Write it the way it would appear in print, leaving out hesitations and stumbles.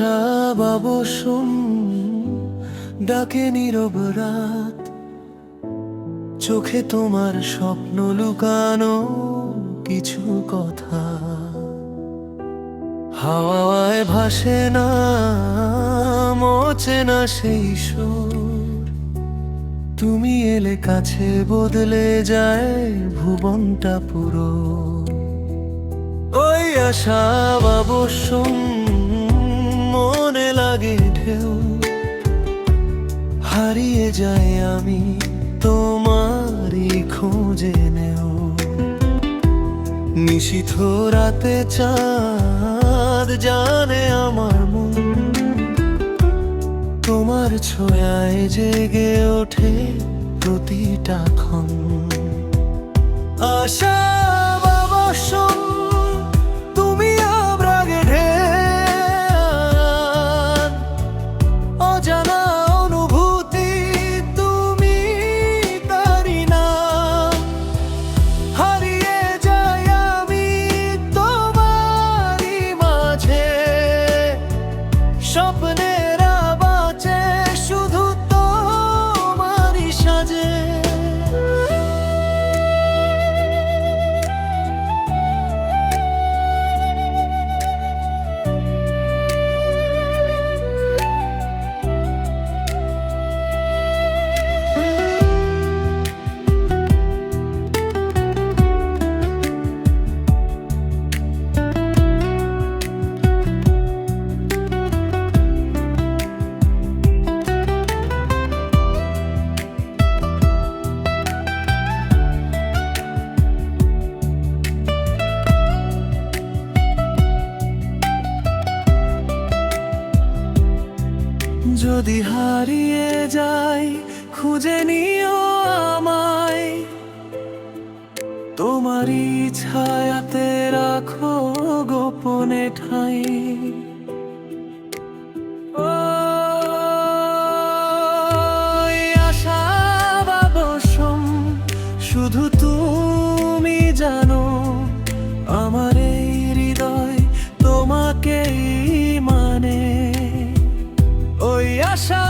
আশা বাবসুম ডাকে নীরব রাত, চোখে তোমার স্বপ্ন লুকানো কিছু কথা। হাওয়ায় ভাসে না মোচে না সেই সুর, তুমি এলে কাছে বদলে যায় ভুবনটা পুরো। ওই আশা বাবসুম মনে লাগে ঢেউ, হারিয়ে যাই আমি তোমারই খোঁজে নেও। নিশীথ রাতে চাঁদ জানে আমার মন, তোমার ছোঁয়ায় জেগে ওঠে প্রতিটা ক্ষণ। আশা বাবসুম তুমি আবেগে ঢেউ, অজানা অনুভূতি তুমি তারি নাম। হারিয়ে যাই আমি তোমারই মাঝে, স্বপ্নেরা বাঁচে শুধু তোমারই সাজে। যদি হারিয়ে যাই খুঁজে নিও আমায়, তোমারই ছায়াতে রাখো গোপনে ঠাঁই। ওই আশা বাবসুম শুধু তুমি জানো, আমার এই হৃদয় তোমাকেই মানে। ওই আশা